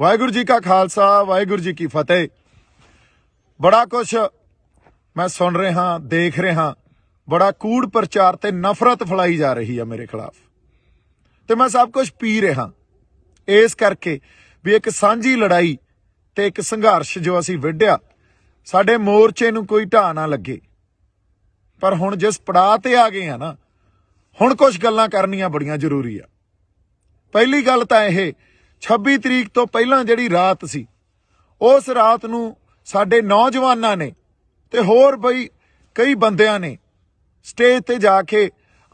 वाहिगुरू जी का खालसा वाहिगुरू जी की फतेह। बड़ा कुछ मैं सुन रहा देख रहा, बड़ा कूड़ प्रचार ते नफरत फैलाई जा रही है मेरे खिलाफ, तो मैं सब कुछ पी रहा इस करके भी एक सांझी लड़ाई ते एक संघर्ष जो असी विढ़िया साडे मोर्चे नूं कोई ढाह ना लगे। पर हुण जिस पड़ाव ते आ गए हैं ना, हुण कुछ गल्लां करनियां बड़ियां जरूरी आ। पहली गल तां इह 26 तरीक तो पहलां जिहड़ी रात सी, उस रात नूं साडे नौजवानां ने ते होर बई कई बंदियां ने स्टेज ते जाके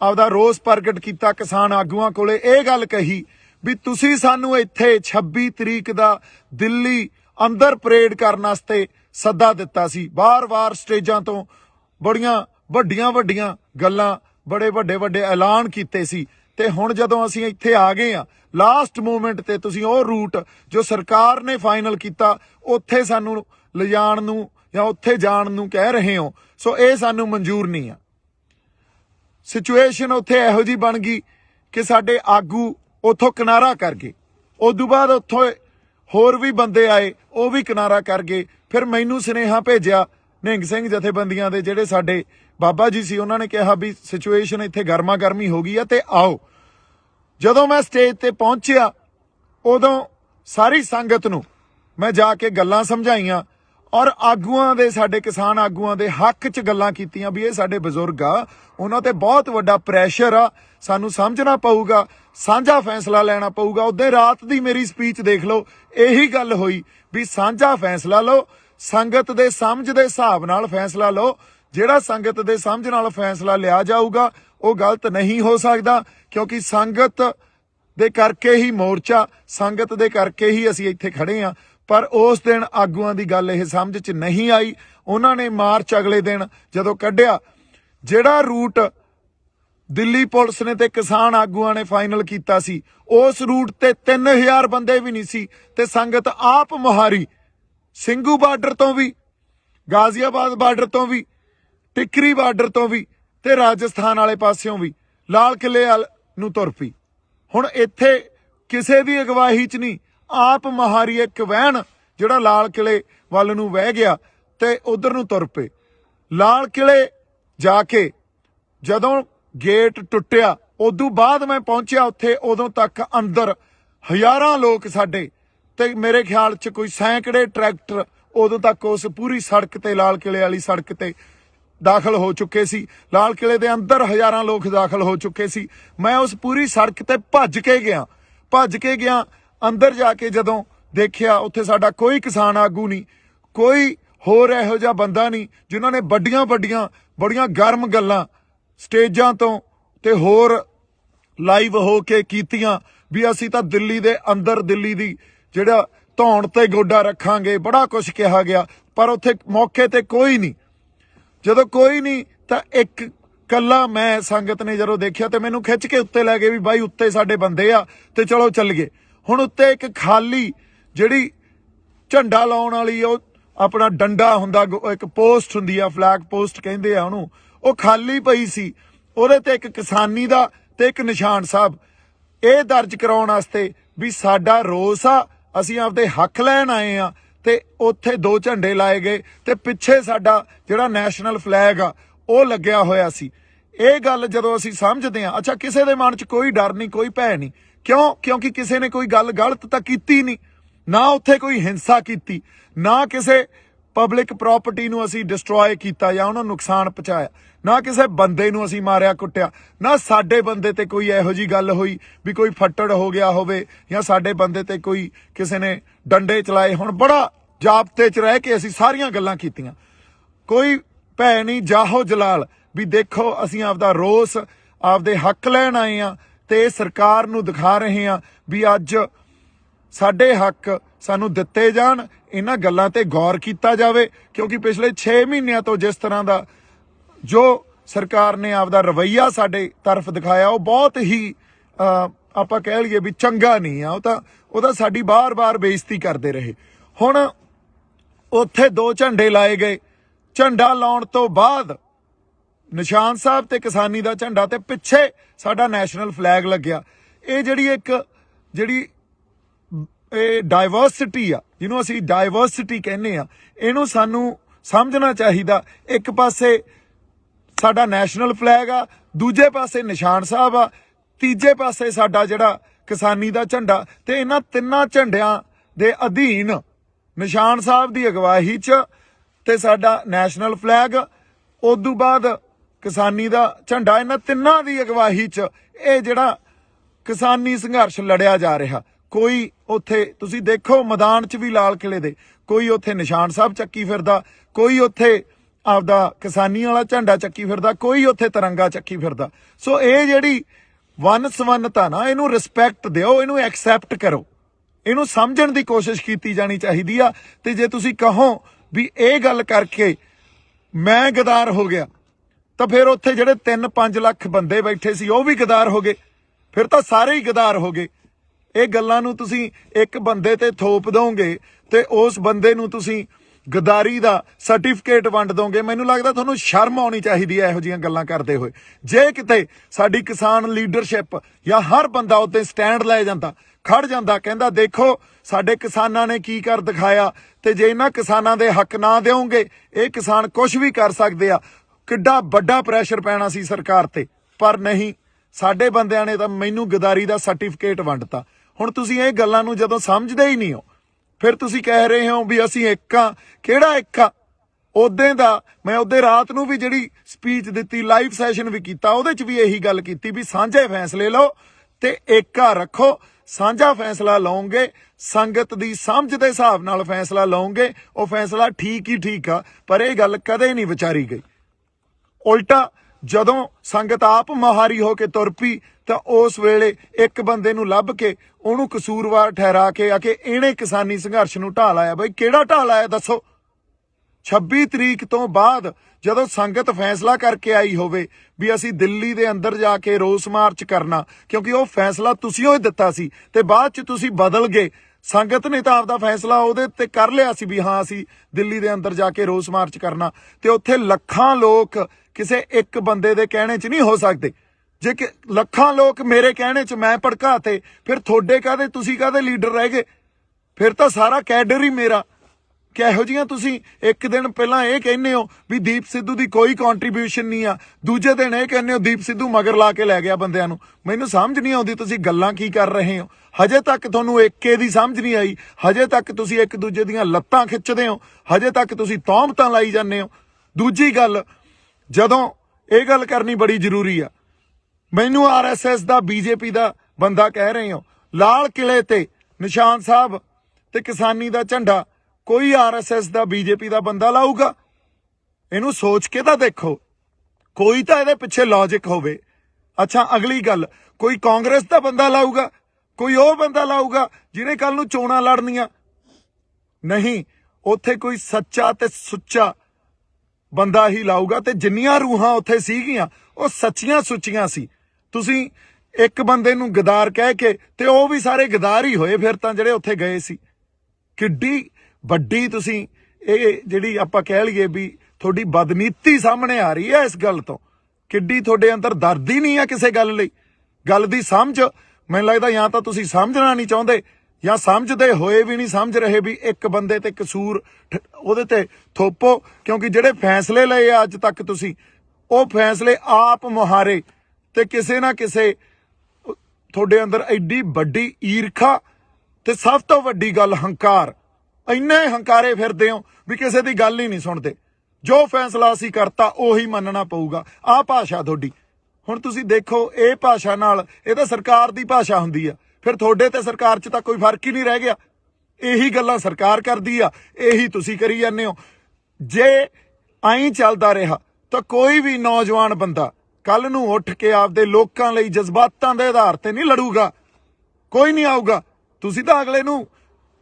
आपदा रोस प्रगट किया। किसान आगूआं कोले इह गल कही भी तुसीं सानूं इत्थे 26 तरीक दा दिल्ली अंदर परेड करन वास्ते सद्दा दिता सी। बार-बार स्टेजां तो बड़ियां वड्डियां गल्लां, बड़े वड्डे ऐलान कीते सी, ते हुण जदों असीं इत्थे आ गए आ लास्ट मोमेंट ते तुसीं ओह रूट जो सरकार ने फाइनल किया उत्थे सानूं लिजाण नूं या उत्थे जाण नूं कह रहे हो, सो ये सानूं मंजूर नहीं आ। सिचुएशन उत्थे इहो जी बन गई कि साडे आगू उत्थों किनारा कर गए। उदों बाद उत्थों होर भी बंदे आए, वो भी किनारा कर गए। फिर मैनू सुनेहा भेजिया निहंग सिंह जथेबंदियां दे जिहड़े साडे बाबा जी सी, उन्होंने कहा भी सिचुएशन इत्थे गर्मा गर्मी हो गई है ते आओ। जदों मैं स्टेज ते पहुंचिया उदों सारी संगत नूं मैं जाके गल्लां समझाईयां और आगूआं दे साडे किसान आगूआं दे हक च गल्लां कीतियां भी ये साडे बजुर्ग आ, उन्हां ते बहुत वड्डा प्रैशर आ, सानूं समझना पऊगा, साझा फैसला लेना पऊगा। उदे रात दी मेरी स्पीच देख लो, यही गल होई भी साझा फैसला लो, संगत दे समझ दे हिसाब नाल फैसला लो। जिहड़ा संगत दे समझ नाल फैसला लिया जाऊगा वो गलत नहीं हो सकदा, क्योंकि संगत दे करके ही मोर्चा, संगत दे करके ही असीं इत्थे खड़े आ। पर उस दिन आगूआं दी गल इह समझ च नहीं आई। उन्होंने मार्च अगले दिन जदों कढ़िया, जिहड़ा रूट दिल्ली पुलिस ने ते किसान आगूआं ने फाइनल किया सी, उस रूट ते 3000 बंदे भी नहीं सी, ते संगत आप मुहारी ਸਿੰਘੂ बार्डर तो भी, गाजियाबाद बार्डर तो भी, टिकरी बार्डर तो भी, ते राजस्थान वाले पास्यों भी लाल किले नूं तुर पई। हुण इत्थे किसे दी अगवाही च नहीं, आप महारी एक वहन जिहड़ा लाल किले वल नूं वह गया ते उधर नूं तुर पे। लाल किले जाके जदों गेट टुੱਟਿਆ उदों बाद मैं पहुंचिया उत्थे, उदों तक अंदर हज़ारां लोग साडे ते मेरे ख्याल च कोई सैकड़े ट्रैक्टर उदों तक उस पूरी सड़क ते लाल किले वाली सड़क ते दाखिल हो चुके सी। लाल किले दे अंदर हज़ारां लोग दाखिल हो चुके सी। मैं उस पूरी सड़क ते भज के गया अंदर जाके जदों देखिया उत्थे साडा कोई किसान आगू नहीं, कोई होर इहो जिहा बंदा नहीं जिन्हां ने बड़ियां गर्म गल्लां स्टेजां तो ते होर लाइव हो के कीतियां भी असीं तां दिल्ली दे अंदर दिल्ली दी जिहड़ा धौण ते गोडा रखांगे, बड़ा कुछ कहा गया। पर उत्थे मौके ते कोई नहीं। जदों कोई नहीं तां एक कल्ला मैं संगत ने जदों देखिया ते मैनूं खिच के उत्ते लै गए भी बाई उत्ते साडे बंदे आ ते चलो चल गए। हुण उत्ते एक खाली जिहड़ी झंडा लाउण वाली अपना डंडा हुंदा, एक पोस्ट हुंदी आ, फ्लैग पोस्ट कहंदे आ उहनूं, ਉਹ खाली पई सी। ਉਹਦੇ ਤੇ ਇੱਕ ਕਿਸਾਨੀ ਦਾ ਤੇ ਇੱਕ ਨਿਸ਼ਾਨ ਸਾਹਿਬ ਇਹ ਦਰਜ ਕਰਾਉਣ ਵਾਸਤੇ ਵੀ ਸਾਡਾ ਰੋਸ ਆ, ਅਸੀਂ ਆਪਦੇ ਹੱਕ ਲੈਣ ਆਏ ਆ। ਤੇ ਉੱਥੇ 2 ਝੰਡੇ ਲਾਏ ਗਏ ਤੇ ਪਿੱਛੇ ਸਾਡਾ ਜਿਹੜਾ ਨੈਸ਼ਨਲ ਫਲੈਗ ਆ ਉਹ ਲੱਗਿਆ ਹੋਇਆ ਸੀ। ਇਹ ਗੱਲ ਜਦੋਂ ਅਸੀਂ ਸਮਝਦੇ ਆ, ਅੱਛਾ ਕਿਸੇ ਦੇ ਮਨ 'ਚ ਕੋਈ ਡਰ ਨਹੀਂ, ਕੋਈ ਭੈ ਨਹੀਂ, ਕਿਉਂ? ਕਿਉਂਕਿ ਕਿਸੇ ਨੇ ਕੋਈ ਗੱਲ ਗਲਤ ਤਾਂ ਕੀਤੀ ਨਹੀਂ, ਨਾ ਉੱਥੇ ਕੋਈ ਹਿੰਸਾ ਕੀਤੀ, ਨਾ ਕਿਸੇ पब्लिक प्रॉपर्टी नूं असीं डिस्ट्रॉय कीता या उन्हां नुकसान पहुंचाया, ना किसी बंदे नूं असीं मारिया कुट्टिया, ना साडे बंदे ते कोई इहो जी गल होई भी कोई फट्टड़ हो गया होवे या साडे बंदे ते कोई किसी ने डंडे चलाए। हुण बड़ा जाबते च रह के असीं सारियां गल्लां कीतियां, कोई भै नहीं, जाहो जलाल भी देखो असीं आपदा रोस आपदे हक लैण आए आ ते सरकार नूं दिखा रहे आ भी अज साडे हक सानूं दित्ते जाण। इन्हां गल्लां ते गौर कीता जावे, क्योंकि पिछले 6 महीनों तो जिस तरह का जो सरकार ने आपदा रवैया साडे तरफ दिखाया वो बहुत ही आपां कह लईए भी चंगा नहीं आ। वो तां साडी बार बेइज्जती करते रहे। हुण उत्थे 2 झंडे लाए गए, झंडा लाउण तो बाद निशान साहब ते किसानी दा झंडा ते पिछे साडा नैशनल फ्लैग लग्या। ये जिहड़ी एक जिहड़ी ਇਹ ਡਾਇਵਰਸਿਟੀ ਆ, ਜਿਹਨੂੰ ਅਸੀਂ ਡਾਇਵਰਸਿਟੀ ਕਹਿੰਦੇ ਆ, ਇਹਨੂੰ ਸਾਨੂੰ ਸਮਝਣਾ ਚਾਹੀਦਾ। ਇੱਕ ਪਾਸੇ ਸਾਡਾ ਨੈਸ਼ਨਲ ਫਲੈਗ ਆ, ਦੂਜੇ ਪਾਸੇ ਨਿਸ਼ਾਨ ਸਾਹਿਬ ਆ, ਤੀਜੇ ਪਾਸੇ ਸਾਡਾ ਜਿਹੜਾ ਕਿਸਾਨੀ ਦਾ ਝੰਡਾ, ਤੇ ਇਹਨਾਂ ਤਿੰਨਾਂ ਝੰਡਿਆਂ ਦੇ ਅਧੀਨ ਨਿਸ਼ਾਨ ਸਾਹਿਬ ਦੀ ਅਗਵਾਈ 'ਚ ਤੇ ਸਾਡਾ ਨੈਸ਼ਨਲ ਫਲੈਗ, ਉਦੋਂ ਬਾਅਦ ਕਿਸਾਨੀ ਦਾ ਝੰਡਾ, ਇਹਨਾਂ ਤਿੰਨਾਂ ਦੀ ਅਗਵਾਈ 'ਚ ਇਹ ਜਿਹੜਾ ਕਿਸਾਨੀ ਸੰਘਰਸ਼ ਲੜਿਆ ਜਾ ਰਿਹਾ। ਕੋਈ ਉੱਥੇ ਤੁਸੀਂ ਦੇਖੋ ਮੈਦਾਨ 'ਚ ਵੀ ਲਾਲ ਕਿਲੇ ਦੇ, ਕੋਈ ਉੱਥੇ ਨਿਸ਼ਾਨ ਸਾਹਿਬ ਚੱਕੀ ਫਿਰਦਾ, ਕੋਈ ਉੱਥੇ ਆਪਦਾ ਕਿਸਾਨੀ ਵਾਲਾ ਝੰਡਾ ਚੱਕੀ ਫਿਰਦਾ, ਕੋਈ ਉੱਥੇ ਤਿਰੰਗਾ ਚੱਕੀ ਫਿਰਦਾ। ਸੋ ਇਹ ਜਿਹੜੀ ਵੰਨ ਸਵੰਨਤਾ ਨਾ, ਇਹਨੂੰ ਰਿਸਪੈਕਟ ਦਿਓ, ਇਹਨੂੰ ਐਕਸੈਪਟ ਕਰੋ, ਇਹਨੂੰ ਸਮਝਣ ਦੀ ਕੋਸ਼ਿਸ਼ ਕੀਤੀ ਜਾਣੀ ਚਾਹੀਦੀ ਆ। ਤੇ ਜੇ ਤੁਸੀਂ ਕਹੋ ਵੀ ਇਹ ਗੱਲ ਕਰਕੇ ਮੈਂ ਗਦਾਰ ਹੋ ਗਿਆ, ਤਾਂ ਫਿਰ ਉੱਥੇ ਜਿਹੜੇ 3-5 ਲੱਖ ਬੰਦੇ ਬੈਠੇ ਸੀ ਉਹ ਵੀ ਗਦਾਰ ਹੋ ਗਏ, ਫਿਰ ਤਾਂ ਸਾਰੇ ਹੀ ਗਦਾਰ ਹੋ ਗਏ। ਇਹ ਗੱਲਾਂ ਨੂੰ ਤੁਸੀਂ ਇੱਕ ਬੰਦੇ ਤੇ ਥੋਪ ਦੋਗੇ ਤੇ ਉਸ ਬੰਦੇ ਨੂੰ ਤੁਸੀਂ ਗਦਾਰੀ ਦਾ ਸਰਟੀਫਿਕੇਟ ਵੰਡ ਦੋਗੇ। ਮੈਨੂੰ ਲੱਗਦਾ ਤੁਹਾਨੂੰ ਸ਼ਰਮ ਆਉਣੀ ਚਾਹੀਦੀ ਹੈ ਇਹੋ ਜਿਹੀਆਂ ਗੱਲਾਂ ਕਰਦੇ ਹੋਏ। ਜੇ ਕਿਤੇ ਸਾਡੀ ਕਿਸਾਨ ਲੀਡਰਸ਼ਿਪ ਜਾਂ ਹਰ ਬੰਦਾ ਉੱਤੇ ਸਟੈਂਡ ਲੈ ਜਾਂਦਾ, ਖੜ ਜਾਂਦਾ, ਕਹਿੰਦਾ ਦੇਖੋ ਸਾਡੇ ਕਿਸਾਨਾਂ ਨੇ ਕੀ ਕਰ ਦਿਖਾਇਆ, ਤੇ ਜੇ ਇਹਨਾਂ ਕਿਸਾਨਾਂ ਦੇ ਹੱਕ ਨਾ ਦਿਓਗੇ ਇਹ ਕਿਸਾਨ ਕੁਝ ਵੀ ਕਰ ਸਕਦੇ ਆ, ਕਿੱਡਾ ਵੱਡਾ ਪ੍ਰੈਸ਼ਰ ਪੈਣਾ ਸੀ ਸਰਕਾਰ ਤੇ। ਪਰ ਨਹੀਂ, ਸਾਡੇ ਬੰਦਿਆਂ ਨੇ ਤਾਂ ਮੈਨੂੰ ਗਦਾਰੀ ਦਾ ਸਰਟੀਫਿਕੇਟ ਵੰਡਤਾ। ਹੁਣ ਤੁਸੀਂ ਇਹ ਗੱਲਾਂ ਨੂੰ ਜਦੋਂ ਸਮਝਦੇ ਹੀ ਨਹੀਂ ਹੋ, ਫਿਰ ਤੁਸੀਂ ਕਹਿ ਰਹੇ ਹੋ ਵੀ ਅਸੀਂ ਇੱਕ ਆ। ਕਿਹੜਾ ਇੱਕ ਆ? ਉਦੋਂ ਦਾ ਮੈਂ ਉਹਦੇ ਰਾਤ ਨੂੰ ਵੀ ਜਿਹੜੀ ਸਪੀਚ ਦਿੱਤੀ, ਲਾਈਵ ਸੈਸ਼ਨ ਵੀ ਕੀਤਾ, ਉਹਦੇ 'ਚ ਵੀ ਇਹੀ ਗੱਲ ਕੀਤੀ ਵੀ ਸਾਂਝੇ ਫੈਸਲੇ ਲਓ ਤੇ ਏਕਾ ਰੱਖੋ। ਸਾਂਝਾ ਫੈਸਲਾ ਲਓਗੇ, ਸੰਗਤ ਦੀ ਸਮਝ ਦੇ ਹਿਸਾਬ ਨਾਲ ਫੈਸਲਾ ਲਓਗੇ, ਉਹ ਫੈਸਲਾ ਠੀਕ ਹੀ ਠੀਕ ਆ। ਪਰ ਇਹ ਗੱਲ ਕਦੇ ਨਹੀਂ ਵਿਚਾਰੀ ਗਈ। ਉਲਟਾ ਜਦੋਂ ਸੰਗਤ ਆਪ ਮੁਹਾਰੀ ਹੋ ਕੇ ਤੁਰ ਪਈ ਤਾਂ ਉਸ ਵੇਲੇ ਇੱਕ ਬੰਦੇ ਨੂੰ ਲੱਭ ਕੇ ਉਹਨੂੰ ਕਸੂਰਵਾਰ ਠਹਿਰਾ ਕੇ ਆ ਕੇ ਇਹਨੇ ਕਿਸਾਨੀ ਸੰਘਰਸ਼ ਨੂੰ ਢਾਹ ਲਾਇਆ। ਬਈ ਕਿਹੜਾ ਢਾਹ ਲਾਇਆ ਦੱਸੋ? 26 ਤਰੀਕ ਤੋਂ ਬਾਅਦ ਜਦੋਂ ਸੰਗਤ ਫੈਸਲਾ ਕਰਕੇ ਆਈ ਹੋਵੇ ਵੀ ਅਸੀਂ ਦਿੱਲੀ ਦੇ ਅੰਦਰ ਜਾ ਕੇ ਰੋਸ ਮਾਰਚ ਕਰਨਾ, ਕਿਉਂਕਿ ਉਹ ਫੈਸਲਾ ਤੁਸੀਂ ਉਹ ਦਿੱਤਾ ਸੀ ਤੇ ਬਾਅਦ 'ਚ ਤੁਸੀਂ ਬਦਲ ਗਏ। ਸੰਗਤ ਨੇ ਤਾਂ ਆਪਦਾ ਫੈਸਲਾ ਉਹਦੇ ਤੇ ਕਰ ਲਿਆ ਸੀ ਵੀ ਹਾਂ ਅਸੀਂ ਦਿੱਲੀ ਦੇ ਅੰਦਰ ਜਾ ਕੇ ਰੋਸ ਮਾਰਚ ਕਰਨਾ, ਤੇ ਉੱਥੇ ਲੱਖਾਂ ਲੋਕ ਕਿਸੇ ਇੱਕ ਬੰਦੇ ਦੇ ਕਹਿਣੇ 'ਚ ਨਹੀਂ ਹੋ ਸਕਦੇ। ਜੇ ਕਿ ਲੱਖਾਂ ਲੋਕ ਮੇਰੇ ਕਹਿਣੇ 'ਚ ਮੈਂ ਭੜਕਾਤੇ, ਫਿਰ ਤੁਹਾਡੇ ਕਾਹਦੇ, ਤੁਸੀਂ ਕਾਹਦੇ ਲੀਡਰ ਰਹਿ ਗਏ? ਫਿਰ ਤਾਂ ਸਾਰਾ ਕੈਡਰ ਹੀ ਮੇਰਾ। ਕਿਹੋ ਜਿਹੀਆਂ ਤੁਸੀਂ ਇੱਕ ਦਿਨ ਪਹਿਲਾਂ ਇਹ ਕਹਿੰਦੇ ਹੋ ਵੀ ਦੀਪ ਸਿੱਧੂ ਦੀ ਕੋਈ ਕੰਟਰੀਬਿਊਸ਼ਨ ਨਹੀਂ ਆ, ਦੂਜੇ ਦਿਨ ਇਹ ਕਹਿੰਦੇ ਹੋ ਦੀਪ ਸਿੱਧੂ ਮਗਰ ਲਾ ਕੇ ਲੈ ਗਿਆ ਬੰਦਿਆਂ ਨੂੰ। ਮੈਨੂੰ ਸਮਝ ਨਹੀਂ ਆਉਂਦੀ ਤੁਸੀਂ ਗੱਲਾਂ ਕੀ ਕਰ ਰਹੇ ਹੋ। ਹਜੇ ਤੱਕ ਤੁਹਾਨੂੰ ਏਕੇ ਦੀ ਸਮਝ ਨਹੀਂ ਆਈ, ਹਜੇ ਤੱਕ ਤੁਸੀਂ ਇੱਕ ਦੂਜੇ ਦੀਆਂ ਲੱਤਾਂ ਖਿੱਚਦੇ ਹੋ, ਹਜੇ ਤੱਕ ਤੁਸੀਂ ਤੌਹਮਤਾਂ ਲਾਈ ਜਾਂਦੇ ਹੋ। ਦੂਜੀ ਗੱਲ, ਜਦੋਂ ਇਹ ਗੱਲ ਕਰਨੀ ਬੜੀ ਜ਼ਰੂਰੀ ਆ, ਮੈਨੂੰ RSS ਦਾ BJP ਦਾ ਬੰਦਾ ਕਹਿ ਰਹੇ ਹੋ, ਲਾਲ ਕਿਲੇ ਤੇ ਨਿਸ਼ਾਨ ਸਾਹਿਬ ਤੇ ਕਿਸਾਨੀ ਦਾ ਝੰਡਾ ਕੋਈ RSS ਦਾ BJP ਦਾ ਬੰਦਾ ਲਾਊਗਾ? ਇਹਨੂੰ ਸੋਚ ਕੇ ਤਾਂ ਦੇਖੋ, ਕੋਈ ਤਾਂ ਇਹਦੇ ਪਿੱਛੇ ਲੌਜਿਕ ਹੋਵੇ। ਅੱਛਾ, ਅਗਲੀ ਗੱਲ, ਕੋਈ ਕਾਂਗਰਸ ਦਾ ਬੰਦਾ ਲਾਊਗਾ? ਕੋਈ ਉਹ ਬੰਦਾ ਲਾਊਗਾ ਜਿਹਨੇ ਕੱਲ ਨੂੰ ਚੋਣਾਂ ਲੜਨੀਆਂ? ਨਹੀਂ, ਉੱਥੇ ਕੋਈ ਸੱਚਾ ਤੇ ਸੁੱਚਾ ਬੰਦਾ ਹੀ ਲਾਊਗਾ। ਤੇ ਜਿੰਨੀਆਂ ਰੂਹਾਂ ਉੱਥੇ ਸੀਗੀਆਂ ਉਹ ਸੱਚੀਆਂ ਸੁੱਚੀਆਂ ਸੀ। ਤੁਸੀਂ ਇੱਕ ਬੰਦੇ ਨੂੰ ਗਦਾਰ ਕਹਿ ਕੇ, ਤੇ ਉਹ ਵੀ ਸਾਰੇ ਗਦਾਰ ਹੀ ਹੋਏ ਫਿਰ ਤਾਂ ਜਿਹੜੇ ਉੱਥੇ ਗਏ ਸੀ। ਕਿੱਡੀ ਵੱਡੀ ਤੁਸੀਂ ਇਹ ਜਿਹੜੀ ਆਪਾਂ ਕਹਿ ਲਈਏ ਵੀ ਤੁਹਾਡੀ ਬਦਨੀਤੀ ਸਾਹਮਣੇ ਆ ਰਹੀ ਹੈ ਇਸ ਗੱਲ ਤੋਂ। ਕਿੱਡੀ ਤੁਹਾਡੇ ਅੰਦਰ ਦਰਦ ਹੀ ਨਹੀਂ ਆ ਕਿਸੇ ਗੱਲ ਲਈ। ਗੱਲ ਦੀ ਸਮਝ, ਮੈਨੂੰ ਲੱਗਦਾ ਜਾਂ ਤਾਂ ਤੁਸੀਂ ਸਮਝਣਾ ਨਹੀਂ ਚਾਹੁੰਦੇ ਜਾਂ ਸਮਝਦੇ ਹੋਏ ਵੀ ਨਹੀਂ ਸਮਝ ਰਹੇ ਵੀ ਇੱਕ ਬੰਦੇ ਤੇ ਕਸੂਰ ਉਹਦੇ ਤੇ ਥੋਪੋ। ਕਿਉਂਕਿ ਜਿਹੜੇ ਫੈਸਲੇ ਲਏ ਆ ਅੱਜ ਤੱਕ ਤੁਸੀਂ, ਉਹ ਫੈਸਲੇ ਆਪ ਮੁਹਾਰੇ, ਤੇ ਕਿਸੇ ਨਾ ਕਿਸੇ ਤੁਹਾਡੇ ਅੰਦਰ ਐਡੀ ਵੱਡੀ ਈਰਖਾ ਤੇ ਸਭ ਤੋਂ ਵੱਡੀ ਗੱਲ ਹੰਕਾਰ। ਇੰਨੇ ਹੰਕਾਰੇ ਫਿਰਦੇ ਹੋ ਵੀ ਕਿਸੇ ਦੀ ਗੱਲ ਹੀ ਨਹੀਂ ਸੁਣਦੇ। ਜੋ ਫੈਸਲਾ ਅਸੀਂ ਕਰਤਾ ਉਹੀ ਮੰਨਣਾ ਪਊਗਾ। ਆਹ ਭਾਸ਼ਾ ਤੁਹਾਡੀ। ਹੁਣ ਤੁਸੀਂ ਦੇਖੋ, ਇਹ ਭਾਸ਼ਾ ਨਾਲ, ਇਹ ਤਾਂ ਸਰਕਾਰ ਦੀ ਭਾਸ਼ਾ ਹੁੰਦੀ ਆ, ਫਿਰ ਤੁਹਾਡੇ ਤੇ ਸਰਕਾਰ 'ਚ ਤਾਂ ਕੋਈ ਫਰਕ ਹੀ ਨਹੀਂ ਰਹਿ ਗਿਆ। ਇਹੀ ਗੱਲਾਂ ਸਰਕਾਰ ਕਰਦੀ ਆ, ਇਹੀ ਤੁਸੀਂ ਕਰੀ ਜਾਂਦੇ ਹੋ। ਜੇ ਐਂ ਚੱਲਦਾ ਰਿਹਾ ਤਾਂ ਕੋਈ ਵੀ ਨੌਜਵਾਨ ਬੰਦਾ ਕੱਲ ਨੂੰ ਉੱਠ ਕੇ ਆਪਦੇ ਲੋਕਾਂ ਲਈ ਜਜ਼ਬਾਤਾਂ ਦੇ ਆਧਾਰ ਤੇ ਨਹੀਂ ਲੜੂਗਾ। ਕੋਈ ਨਹੀਂ ਆਊਗਾ। ਤੁਸੀਂ ਤਾਂ ਅਗਲੇ ਨੂੰ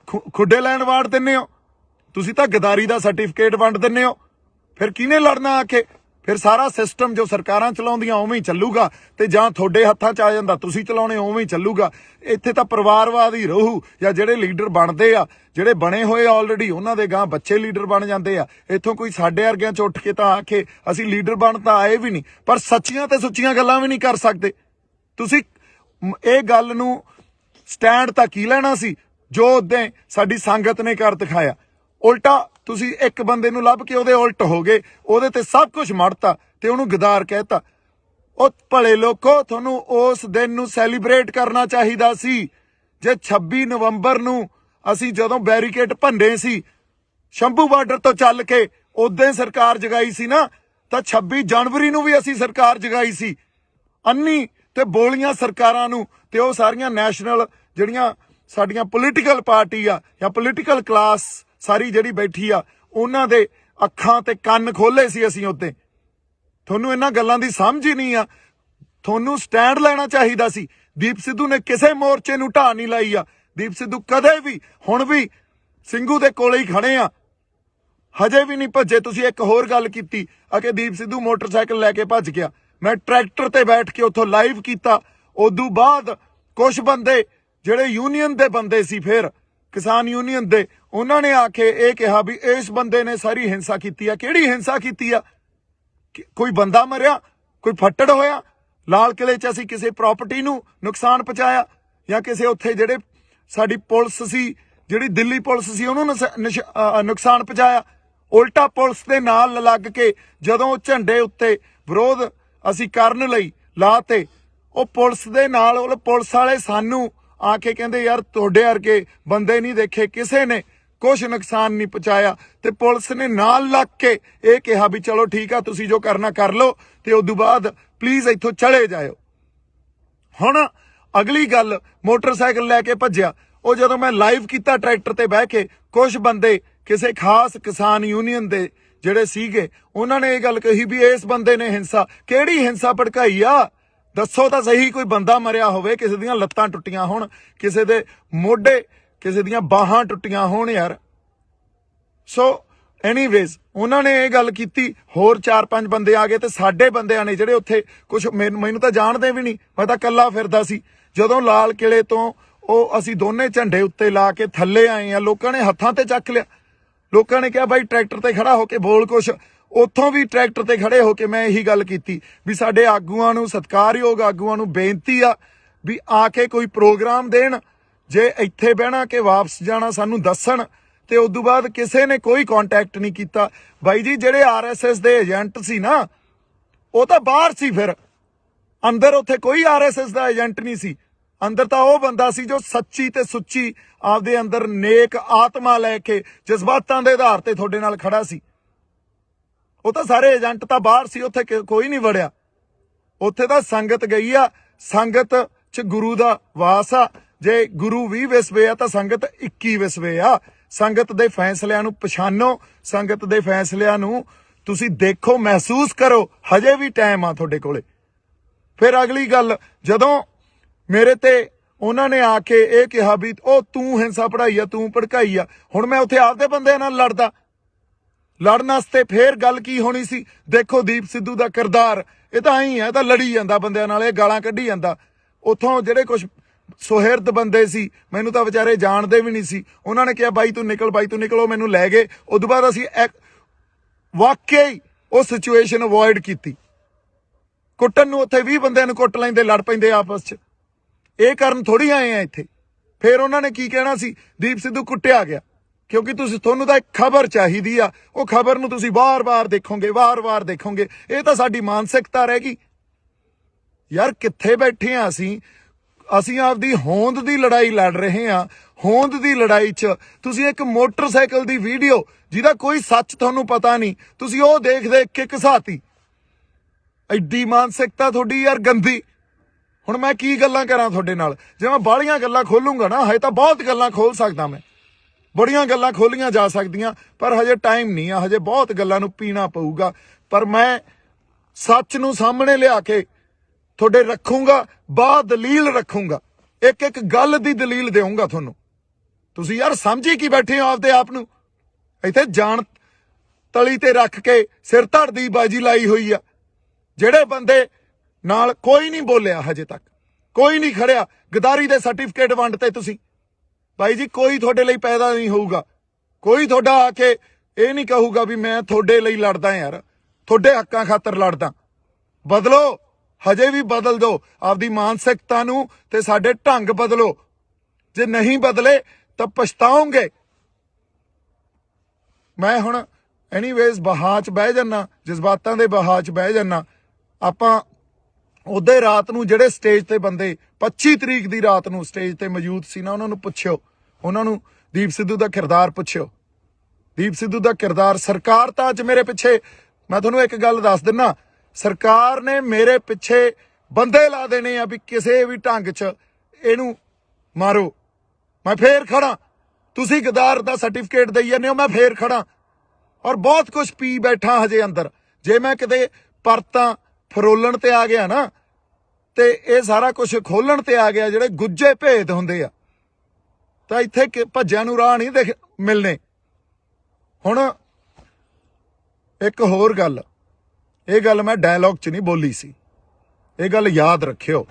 ਖੁੱਡੇ ਲੈਣ ਵਾੜ ਦਿੰਦੇ ਹੋ, ਤੁਸੀਂ ਤਾਂ ਗਦਾਰੀ ਦਾ ਸਰਟੀਫਿਕੇਟ ਵੰਡ ਦਿੰਦੇ ਹੋ। ਫਿਰ ਕਿਹਨੇ ਲੜਨਾ ਆ ਕੇ? ਫਿਰ ਸਾਰਾ ਸਿਸਟਮ ਜੋ ਸਰਕਾਰਾਂ ਚਲਾਉਂਦੀਆਂ ਉਵੇਂ ਹੀ ਚੱਲੂਗਾ, ਤੇ ਜਾਂ ਤੁਹਾਡੇ ਹੱਥਾਂ 'ਚ ਆ ਜਾਂਦਾ ਤੁਸੀਂ ਚਲਾਉਣੇ ਉਵੇਂ ਹੀ ਚੱਲੂਗਾ। ਇੱਥੇ ਤਾਂ ਪਰਿਵਾਰਵਾਦ ਹੀ ਰਹੂ, ਜਾਂ ਜਿਹੜੇ ਲੀਡਰ ਬਣਦੇ ਆ, ਜਿਹੜੇ ਬਣੇ ਹੋਏ ਆਲਰੇਡੀ, ਉਹਨਾਂ ਦੇ ਗਾਂ ਬੱਚੇ ਲੀਡਰ ਬਣ ਜਾਂਦੇ ਆ। ਇੱਥੋਂ ਕੋਈ ਸਾਡੇ ਵਰਗਿਆਂ 'ਚ ਉੱਠ ਕੇ ਤਾਂ ਆਖੇ ਅਸੀਂ ਲੀਡਰ ਬਣ ਤਾਂ ਆਏ ਵੀ ਨਹੀਂ, ਪਰ ਸੱਚੀਆਂ ਤੇ ਸੁੱਚੀਆਂ ਗੱਲਾਂ ਵੀ ਨਹੀਂ ਕਰ ਸਕਦੇ। ਤੁਸੀਂ ਇਹ ਗੱਲ ਨੂੰ ਸਟੈਂਡ ਤਾਂ ਕੀ ਲੈਣਾ ਸੀ? ਜੋ ਉਦੋਂ ਸਾਡੀ ਸੰਗਤ ਨੇ ਕਰ ਦਿਖਾਇਆ। ਉਲਟਾ ਤੁਸੀਂ ਇੱਕ ਬੰਦੇ ਨੂੰ ਲੱਭ ਕੇ ਉਹਦੇ ਉਲਟ ਹੋ ਗਏ, ਉਹਦੇ ਤੇ ਸਭ ਕੁਝ ਮੜਤਾ ਤੇ ਉਹਨੂੰ ਗਦਾਰ ਕਹਿਤਾ। ਉਹ ਭਲੇ ਲੋਕੋ, ਤੁਹਾਨੂੰ ਉਸ ਦਿਨ ਨੂੰ ਸੈਲੀਬ੍ਰੇਟ ਕਰਨਾ ਚਾਹੀਦਾ ਸੀ। ਜੇ 26 ਨਵੰਬਰ ਨੂੰ ਅਸੀਂ ਜਦੋਂ ਬੈਰੀਕੇਡ ਭੰਨੇ ਸੀ ਸ਼ੰਭੂ ਬਾਰਡਰ ਤੋਂ ਚੱਲ ਕੇ, ਉਦੋਂ ਸਰਕਾਰ ਜਗਾਈ ਸੀ ਨਾ, ਤਾਂ 26 ਜਨਵਰੀ ਨੂੰ ਵੀ ਅਸੀਂ ਸਰਕਾਰ ਜਗਾਈ ਸੀ। ਅੰਨੀ ਤੇ ਬੋਲੀਆਂ ਸਰਕਾਰਾਂ ਨੂੰ ਤੇ ਉਹ ਸਾਰੀਆਂ ਨੈਸ਼ਨਲ ਜਿਹੜੀਆਂ ਸਾਡੀਆਂ ਪੋਲੀਟੀਕਲ ਪਾਰਟੀ ਆ ਜਾਂ ਪੋਲੀਟੀਕਲ ਕਲਾਸ ਸਾਰੀ ਜਿਹੜੀ ਬੈਠੀ ਆ, ਉਹਨਾਂ ਦੇ ਅੱਖਾਂ ਤੇ ਕੰਨ ਖੋਲੇ ਸੀ ਅਸੀਂ ਉੱਤੇ। ਤੁਹਾਨੂੰ ਇਹਨਾਂ ਗੱਲਾਂ ਦੀ ਸਮਝ ਹੀ ਨਹੀਂ ਆ। ਤੁਹਾਨੂੰ ਸਟੈਂਡ ਲੈਣਾ ਚਾਹੀਦਾ ਸੀ। ਦੀਪ ਸਿੱਧੂ ਨੇ ਕਿਸੇ ਮੋਰਚੇ ਨੂੰ ਢਾਹ ਨਹੀਂ ਲਾਈ ਆ। ਦੀਪ ਸਿੱਧੂ ਕਦੇ ਵੀ, ਹੁਣ ਵੀ ਸਿੰਘੂ ਦੇ ਕੋਲੇ ਹੀ ਖੜੇ ਆ, ਹਜੇ ਵੀ ਨਹੀਂ ਭੱਜੇ। ਤੁਸੀਂ ਇੱਕ ਹੋਰ ਗੱਲ ਕੀਤੀ ਆ ਕਿ ਦੀਪ ਸਿੱਧੂ ਮੋਟਰਸਾਈਕਲ ਲੈ ਕੇ ਭੱਜ ਗਿਆ। ਮੈਂ ਟਰੈਕਟਰ ਤੇ ਬੈਠ ਕੇ ਉੱਥੋਂ ਲਾਈਵ ਕੀਤਾ। ਉਦੋਂ ਬਾਅਦ ਕੁਝ ਬੰਦੇ ਜਿਹੜੇ ਯੂਨੀਅਨ ਦੇ ਬੰਦੇ ਸੀ, ਫਿਰ ਕਿਸਾਨ ਯੂਨੀਅਨ ਦੇ, ਉਹਨਾਂ ਨੇ ਆ ਕੇ ਇਹ ਕਿਹਾ ਵੀ ਇਸ ਬੰਦੇ ਨੇ ਸਾਰੀ ਹਿੰਸਾ ਕੀਤੀ ਆ। ਕਿਹੜੀ ਹਿੰਸਾ ਕੀਤੀ ਆ? ਕੋਈ ਬੰਦਾ ਮਰਿਆ, ਕੋਈ ਫੱਟੜ ਹੋਇਆ? ਲਾਲ ਕਿਲੇ 'ਚ ਅਸੀਂ ਕਿਸੇ ਪ੍ਰਾਪਰਟੀ ਨੂੰ ਨੁਕਸਾਨ ਪਹੁੰਚਾਇਆ ਜਾਂ ਕਿਸੇ ਉੱਥੇ ਜਿਹੜੇ ਸਾਡੀ ਪੁਲਿਸ ਸੀ, ਜਿਹੜੀ ਦਿੱਲੀ ਪੁਲਿਸ ਸੀ, ਉਹਨੂੰ ਨੁਕਸਾਨ ਪਹੁੰਚਾਇਆ? ਉਲਟਾ ਪੁਲਿਸ ਦੇ ਨਾਲ ਲੱਗ ਕੇ ਜਦੋਂ ਝੰਡੇ ਉੱਤੇ ਵਿਰੋਧ ਅਸੀਂ ਕਰਨ ਲਈ ਲਾਤੇ, ਉਹ ਪੁਲਿਸ ਦੇ ਨਾਲ, ਉਹ ਪੁਲਿਸ ਵਾਲੇ ਸਾਨੂੰ ਆ ਕੇ ਕਹਿੰਦੇ ਯਾਰ ਤੁਹਾਡੇ ਵਰਗੇ ਬੰਦੇ ਨਹੀਂ ਦੇਖੇ, ਕਿਸੇ ਨੇ ਕੁਛ ਨੁਕਸਾਨ ਨਹੀਂ ਪਹੁੰਚਾਇਆ। ਤੇ ਪੁਲਿਸ ਨੇ ਨਾਲ ਲੱਗ ਕੇ ਇਹ ਕਿਹਾ ਵੀ ਚਲੋ ਠੀਕ ਆ, ਤੁਸੀਂ ਜੋ ਕਰਨਾ ਕਰ ਲਓ ਤੇ ਉਦੋਂ ਬਾਅਦ ਪਲੀਜ਼ ਇੱਥੋਂ ਚਲੇ ਜਾਇਓ। ਹੁਣ ਅਗਲੀ ਗੱਲ, ਮੋਟਰਸਾਈਕਲ ਲੈ ਕੇ ਭੱਜਿਆ। ਉਹ ਜਦੋਂ ਮੈਂ ਲਾਈਵ ਕੀਤਾ ਟਰੈਕਟਰ ਤੇ ਬਹਿ ਕੇ, ਕੁਝ ਬੰਦੇ ਕਿਸੇ ਖਾਸ ਕਿਸਾਨ ਯੂਨੀਅਨ ਦੇ ਜਿਹੜੇ ਸੀਗੇ, ਉਹਨਾਂ ਨੇ ਇਹ ਗੱਲ ਕਹੀ ਵੀ ਇਸ ਬੰਦੇ ਨੇ ਹਿੰਸਾ। ਕਿਹੜੀ ਹਿੰਸਾ ਭੜਕਾਈ ਆ? ਦੱਸੋ ਤਾਂ ਸਹੀ। ਕੋਈ ਬੰਦਾ ਮਰਿਆ ਹੋਵੇ, ਕਿਸੇ ਦੀਆਂ ਲੱਤਾਂ ਟੁੱਟੀਆਂ ਹੋਣ, ਕਿਸੇ ਦੇ ਮੋਢੇ, ਕਿਸੇ ਦੀਆਂ ਬਾਹਾਂ ਟੁੱਟੀਆਂ ਹੋਣ ਯਾਰ। ਸੋ ਐਨੀਵੇਜ਼ ਉਹਨਾਂ ਨੇ ਇਹ ਗੱਲ ਕੀਤੀ। ਹੋਰ 4-5 ਬੰਦੇ ਆ ਗਏ ਤੇ ਸਾਡੇ ਬੰਦਿਆਂ ਨੇ ਜਿਹੜੇ ਉੱਥੇ, ਕੁਝ ਮੈਨੂੰ ਤਾਂ ਜਾਣਦੇ ਵੀ ਨਹੀਂ, ਮੈਂ ਤਾਂ ਇਕੱਲਾ ਫਿਰਦਾ ਸੀ। ਜਦੋਂ ਲਾਲ ਕਿਲੇ ਤੋਂ ਉਹ ਅਸੀਂ ਦੋਨੇ ਝੰਡੇ ਉੱਤੇ ਲਾ ਕੇ ਥੱਲੇ ਆਏ ਆ, ਲੋਕਾਂ ਨੇ ਹੱਥਾਂ ਤੇ ਚੱਕ ਲਿਆ। ਲੋਕਾਂ ਨੇ ਕਿਹਾ ਬਾਈ ਟਰੈਕਟਰ ਤੇ ਖੜਾ ਹੋ ਕੇ ਬੋਲ ਕੁਛ। ਉੱਥੋਂ ਵੀ ਟਰੈਕਟਰ ਤੇ ਖੜੇ ਹੋ ਕੇ ਮੈਂ ਇਹੀ ਗੱਲ ਕੀਤੀ ਵੀ ਸਾਡੇ ਆਗੂਆਂ ਨੂੰ, ਸਤਿਕਾਰਯੋਗ ਆਗੂਆਂ ਨੂੰ ਬੇਨਤੀ ਆ ਵੀ ਆ ਕੇ ਕੋਈ ਪ੍ਰੋਗਰਾਮ ਦੇਣ। ਜੇ ਇੱਥੇ ਬਹਿਣਾ ਕਿ ਵਾਪਸ ਜਾਣਾ ਸਾਨੂੰ ਦੱਸਣ। ਤੇ ਉਦੋਂ ਬਾਅਦ ਕਿਸੇ ਨੇ ਕੋਈ ਕੰਟੈਕਟ ਨਹੀਂ ਕੀਤਾ। ਬਾਈ ਜੀ ਜਿਹੜੇ RSS ਦੇ ਏਜੰਟ ਸੀ ਨਾ, ਉਹ ਤਾਂ ਬਾਹਰ ਸੀ, ਫਿਰ ਅੰਦਰ ਉੱਥੇ ਕੋਈ RSS ਦਾ ਏਜੰਟ ਨਹੀਂ ਸੀ। ਅੰਦਰ ਤਾਂ ਉਹ ਬੰਦਾ ਸੀ ਜੋ ਸੱਚੀ ਤੇ ਸੁੱਚੀ ਆਪਦੇ ਅੰਦਰ ਨੇਕ ਆਤਮਾ ਲੈ ਕੇ ਜਜ਼ਬਾਤਾਂ ਦੇ ਆਧਾਰ ਤੇ ਤੁਹਾਡੇ ਨਾਲ ਖੜਾ ਸੀ। ਉਹ ਤਾਂ ਸਾਰੇ ਏਜੰਟ ਤਾਂ ਬਾਹਰ ਸੀ, ਉੱਥੇ ਕੋਈ ਨਹੀਂ ਵੜਿਆ। ਉੱਥੇ ਤਾਂ ਸੰਗਤ ਗਈ ਆ। ਸੰਗਤ 'ਚ ਗੁਰੂ ਦਾ ਵਾਸ ਆ। ਜੇ ਗੁਰੂ 20 ਵਿਸਵੇ ਆ ਤਾਂ ਸੰਗਤ 21 ਵਿਸਵੇ ਆ। ਸੰਗਤ ਦੇ ਫੈਸਲਿਆਂ ਨੂੰ ਪਛਾਣੋ, ਸੰਗਤ ਦੇ ਫੈਸਲਿਆਂ ਨੂੰ ਤੁਸੀਂ ਦੇਖੋ, ਮਹਿਸੂਸ ਕਰੋ। ਹਜੇ ਵੀ ਟਾਈਮ ਆ ਤੁਹਾਡੇ ਕੋਲੇ। ਫਿਰ ਅਗਲੀ ਗੱਲ, ਜਦੋਂ ਮੇਰੇ ਤੇ ਉਹਨਾਂ ਨੇ ਆ ਕੇ ਇਹ ਕਿਹਾ ਵੀ ਉਹ ਤੂੰ ਹਿੰਸਾ ਪੜਾਈ ਆ, ਤੂੰ ਭੜਕਾਈ ਆ, ਹੁਣ ਮੈਂ ਉੱਥੇ ਆਪਦੇ ਬੰਦਿਆਂ ਨਾਲ ਲੜਦਾ। ਲੜਨ ਵਾਸਤੇ ਫੇਰ ਗੱਲ ਕੀ ਹੋਣੀ ਸੀ? ਦੇਖੋ ਦੀਪ ਸਿੱਧੂ ਦਾ ਕਿਰਦਾਰ, ਇਹ ਤਾਂ ਐਂ ਹੈ, ਤਾਂ ਲੜੀ ਜਾਂਦਾ ਬੰਦਿਆਂ ਨਾਲ, ਇਹ ਗਾਲਾਂ ਕੱਢੀ ਜਾਂਦਾ। ਉੱਥੋਂ ਜਿਹੜੇ ਕੁਝ ਸੁਹਿਰਦ ਬੰਦੇ ਸੀ, ਮੈਨੂੰ ਤਾਂ ਵਿਚਾਰੇ ਜਾਣਦੇ ਵੀ ਨਹੀਂ ਸੀ, ਉਹਨਾਂ ਨੇ ਕਿਹਾ ਬਾਈ ਤੂੰ ਨਿਕਲ, ਬਾਈ ਤੂੰ ਨਿਕਲ। ਉਹ ਮੈਨੂੰ ਲੈ ਗਏ। ਉਦੋਂ ਬਾਅਦ ਅਸੀਂ ਵਾਕਿਆ ਹੀ ਉਹ ਸਿਚੁਏਸ਼ਨ ਅਵੋਇਡ ਕੀਤੀ। ਕੁੱਟਣ ਨੂੰ ਉੱਥੇ 20 ਬੰਦਿਆਂ ਨੂੰ ਕੁੱਟ ਲੈਂਦੇ, ਲੜ ਪੈਂਦੇ ਆਪਸ 'ਚ। ਇਹ ਕਰਨ ਥੋੜੀ ਆਏ ਆ ਇੱਥੇ। ਫਿਰ ਉਹਨਾਂ ਨੇ ਕੀ ਕਹਿਣਾ ਸੀ? ਦੀਪ ਸਿੱਧੂ ਕੁੱਟਿਆ ਗਿਆ। ਕਿਉਂਕਿ ਤੁਹਾਨੂੰ ਤਾਂ ਇੱਕ ਖਬਰ ਚਾਹੀਦੀ ਆ, ਉਹ ਖਬਰ ਨੂੰ ਤੁਸੀਂ ਵਾਰ-ਵਾਰ ਦੇਖੋਗੇ, ਵਾਰ-ਵਾਰ ਦੇਖੋਗੇ। ਇਹ ਤਾਂ ਸਾਡੀ ਮਾਨਸਿਕਤਾ ਰਹਿ ਗਈ ਯਾਰ। ਕਿੱਥੇ ਬੈਠੇ ਆ ਅਸੀਂ ਆਪਦੀ ਹੋਂਦ ਦੀ ਲੜਾਈ ਲੜ ਰਹੇ ਆ। ਹੋਂਦ ਦੀ ਲੜਾਈ 'ਚ ਤੁਸੀਂ ਇੱਕ ਮੋਟਰਸਾਈਕਲ ਦੀ ਵੀਡੀਓ ਜਿਹਦਾ ਕੋਈ ਸੱਚ ਤੁਹਾਨੂੰ ਪਤਾ ਨਹੀਂ, ਤੁਸੀਂ ਉਹ ਦੇਖ ਕੇ ਘਸਾਤੀ। ਐਡੀ ਮਾਨਸਿਕਤਾ ਤੁਹਾਡੀ ਯਾਰ ਗੰਦੀ। ਹੁਣ ਮੈਂ ਕੀ ਗੱਲਾਂ ਕਰਾਂ ਤੁਹਾਡੇ ਨਾਲ? ਜੇ ਮੈਂ ਬਾਹਲੀਆਂ ਗੱਲਾਂ ਖੋਲੂੰਗਾ ਨਾ, ਹਜੇ ਤਾਂ ਬਹੁਤ ਗੱਲਾਂ ਖੋਲ ਸਕਦਾ ਮੈਂ, ਬੜੀਆਂ ਗੱਲਾਂ ਖੋਲੀਆਂ ਜਾ ਸਕਦੀਆਂ, ਪਰ ਹਜੇ ਟਾਈਮ ਨਹੀਂ ਆ। ਹਜੇ ਬਹੁਤ ਗੱਲਾਂ ਨੂੰ ਪੀਣਾ ਪਊਗਾ। ਪਰ ਮੈਂ ਸੱਚ ਨੂੰ ਸਾਹਮਣੇ ਲਿਆ ਕੇ ਤੁਹਾਡੇ ਰੱਖੂੰਗਾ, ਦਲੀਲ ਰੱਖੂੰਗਾ, ਇੱਕ ਇੱਕ ਗੱਲ ਦੀ ਦਲੀਲ ਦੇਵਾਂਗਾ ਤੁਹਾਨੂੰ। ਤੁਸੀਂ ਯਾਰ ਸਮਝੀ ਕੀ ਬੈਠੇ ਹੋ ਆਪਦੇ ਆਪ ਨੂੰ? ਇੱਥੇ ਜਾਣ ਤਲੀ ਤੇ ਰੱਖ ਕੇ ਸਿਰ ਧੜ ਦੀ ਬਾਜੀ ਲਾਈ ਹੋਈ ਆ। ਜਿਹੜੇ ਬੰਦੇ ਨਾਲ ਕੋਈ ਨਹੀਂ ਬੋਲਿਆ, ਹਜੇ ਤੱਕ ਕੋਈ ਨਹੀਂ ਖੜਿਆ। ਗਦਾਰੀ ਦੇ ਸਰਟੀਫਿਕੇਟ ਵੰਡਤੇ ਤੁਸੀਂ। ਬਾਈ ਜੀ ਕੋਈ ਤੁਹਾਡੇ ਲਈ ਪੈਦਾ ਨਹੀਂ ਹੋਊਗਾ। ਕੋਈ ਤੁਹਾਡਾ ਆ ਕੇ ਇਹ ਨਹੀਂ ਕਹੂਗਾ ਵੀ ਮੈਂ ਤੁਹਾਡੇ ਲਈ ਲੜਦਾ ਯਾਰ, ਤੁਹਾਡੇ ਹੱਕਾਂ ਖਾਤਰ ਲੜਦਾ। ਬਦਲੋ, ਹਜੇ ਵੀ ਬਦਲ ਦਿਓ ਆਪਦੀ ਮਾਨਸਿਕਤਾ ਨੂੰ ਤੇ ਸਾਡੇ ਢੰਗ ਬਦਲੋ। ਜੇ ਨਹੀਂ ਬਦਲੇ ਤਾਂ ਪਛਤਾਓਗੇ। ਮੈਂ ਹੁਣ ਐਨੀਵੇਜ਼ ਬਹਾ 'ਚ ਬਹਿ ਜਾਨਾ, ਜਜ਼ਬਾਤਾਂ ਦੇ ਬਹਾ 'ਚ ਬਹਿ ਜਾਨਾ। ਆਪਾਂ ਉਹਦੇ ਰਾਤ ਨੂੰ ਜਿਹੜੇ ਸਟੇਜ ਤੇ ਬੰਦੇ 25 ਤਰੀਕ ਦੀ ਰਾਤ ਨੂੰ ਸਟੇਜ ਤੇ ਮੌਜੂਦ ਸੀ ਨਾ, ਉਹਨਾਂ ਨੂੰ ਪੁੱਛਿਓ, ਉਹਨਾਂ ਨੂੰ ਦੀਪ ਸਿੱਧੂ ਦਾ ਕਿਰਦਾਰ ਪੁੱਛਿਓ। ਦੀਪ ਸਿੱਧੂ ਦਾ ਕਿਰਦਾਰ, ਸਰਕਾਰ ਤਾਂ ਅੱਜ ਮੇਰੇ ਪਿੱਛੇ, ਮੈਂ ਤੁਹਾਨੂੰ ਇੱਕ ਗੱਲ ਦੱਸ ਦਿੰਨਾ, ਸਰਕਾਰ ਨੇ ਮੇਰੇ ਪਿੱਛੇ ਬੰਦੇ ਲਾ ਦੇਣੇ ਆ ਵੀ ਕਿਸੇ ਵੀ ਢੰਗ 'ਚ ਇਹਨੂੰ ਮਾਰੋ। ਮੈਂ ਫੇਰ ਖੜਾ, ਤੁਸੀਂ ਗਦਾਰ ਦਾ ਸਰਟੀਫਿਕੇਟ ਦੇਈ ਜਾਂਦੇ ਹੋ, ਮੈਂ ਫੇਰ ਖੜਾ। ਔਰ ਬਹੁਤ ਕੁਝ ਪੀ ਬੈਠਾ ਹਜੇ ਅੰਦਰ। ਜੇ ਮੈਂ ਕਿਤੇ ਪਰਤਾਂ ਫਰੋਲਣ ਤੇ ਆ ਗਿਆ ਨਾ, ਤੇ ਇਹ ਸਾਰਾ ਕੁਝ ਖੋਲਣ ਤੇ ਆ ਗਿਆ, ਜਿਹੜੇ ਗੁੱਜੇ ਭੇਦ ਹੁੰਦੇ ਆ, ਤਾਂ ਇੱਥੇ ਭੱਜਿਆਂ ਨੂੰ ਰਾਹ ਨਹੀਂ ਮਿਲਣੇ। ਹੁਣ ਇੱਕ ਹੋਰ ਗੱਲ, ਇਹ ਗੱਲ ਮੈਂ ਡਾਇਲੌਗ 'ਚ ਨਹੀਂ ਬੋਲੀ ਸੀ, ਇਹ ਗੱਲ ਯਾਦ ਰੱਖਿਓ।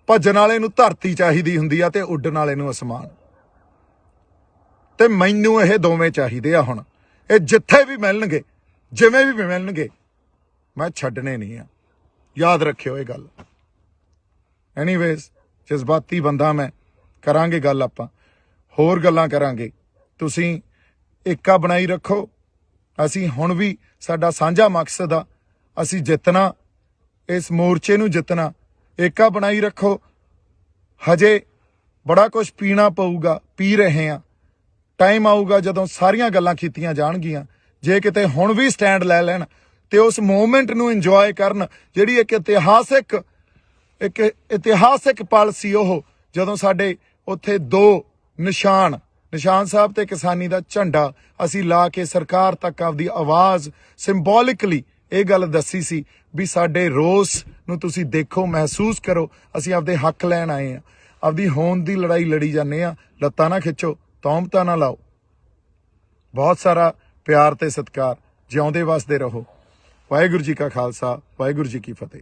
ਭੱਜਣ ਵਾਲੇ ਨੂੰ ਧਰਤੀ ਚਾਹੀਦੀ ਹੁੰਦੀ ਆ ਤੇ ਉੱਡਣ ਵਾਲੇ ਨੂੰ ਅਸਮਾਨ, ਤੇ ਮੈਨੂੰ ਇਹ ਦੋਵੇਂ ਚਾਹੀਦੇ ਆ। ਹੁਣ ਇਹ ਜਿੱਥੇ ਵੀ ਮਿਲਣਗੇ, ਜਿਵੇਂ ਵੀ ਮਿਲਣਗੇ, ਮੈਂ ਛੱਡਣੇ ਨਹੀਂ ਆ। ਯਾਦ ਰੱਖਿਓ ਇਹ ਗੱਲ। ਐਨੀਵੇਜ਼, ਜਜ਼ਬਾਤੀ ਬੰਦਾ ਮੈਂ। ਕਰਾਂਗੇ ਗੱਲ, ਆਪਾਂ ਹੋਰ ਗੱਲਾਂ ਕਰਾਂਗੇ। ਤੁਸੀਂ ਏਕਾ ਬਣਾਈ ਰੱਖੋ। ਅਸੀਂ ਹੁਣ ਵੀ, ਸਾਡਾ ਸਾਂਝਾ ਮਕਸਦ ਆ, ਅਸੀਂ ਜਿੱਤਣਾ, ਇਸ ਮੋਰਚੇ ਨੂੰ ਜਿੱਤਣਾ। ਏਕਾ ਬਣਾਈ ਰੱਖੋ। ਹਜੇ ਬੜਾ ਕੁਝ ਪੀਣਾ ਪਊਗਾ, ਪੀ ਰਹੇ ਆ। ਟਾਈਮ ਆਊਗਾ ਜਦੋਂ ਸਾਰੀਆਂ ਗੱਲਾਂ ਕੀਤੀਆਂ ਜਾਣਗੀਆਂ। ਜੇ ਕਿਤੇ ਹੁਣ ਵੀ ਸਟੈਂਡ ਲੈ ਲੈਣ ਤੇ ਉਸ ਮੂਵਮੈਂਟ ਨੂੰ ਇੰਜੋਏ ਕਰਨ, ਜਿਹੜੀ ਇੱਕ ਇਤਿਹਾਸਿਕ ਪਲ ਸੀ ਉਹ, ਜਦੋਂ ਸਾਡੇ ਉੱਥੇ 2 ਨਿਸ਼ਾਨ ਸਾਹਿਬ ਤੇ ਕਿਸਾਨੀ ਦਾ ਝੰਡਾ ਅਸੀਂ ਲਾ ਕੇ ਸਰਕਾਰ ਤੱਕ ਆਪਦੀ ਆਵਾਜ਼ ਸਿੰਬੋਲਿਕਲੀ ਇਹ ਗੱਲ ਦੱਸੀ ਸੀ ਵੀ ਸਾਡੇ ਰੋਸ ਨੂੰ ਤੁਸੀਂ ਦੇਖੋ, ਮਹਿਸੂਸ ਕਰੋ, ਅਸੀਂ ਆਪਦੇ ਹੱਕ ਲੈਣ ਆਏ ਆ। ਆਪਦੀ ਹੋਂਦ ਦੀ ਲੜਾਈ ਲੜੀ ਜਾਂਦੇ ਆ। ਲੱਤਾਂ ਨਾ ਖਿੱਚੋ, ਤੌਮਤਾਂ ਨਾ ਲਾਓ। ਬਹੁਤ ਸਾਰਾ ਪਿਆਰ ਤੇ ਸਤਿਕਾਰ। ਜਿਉਂਦੇ ਵਸਦੇ ਰਹੋ। ਵਾਹਿਗੁਰੂ ਜੀ ਕਾ ਖਾਲਸਾ, ਵਾਹਿਗੁਰੂ ਜੀ ਕੀ ਫਤਿਹ।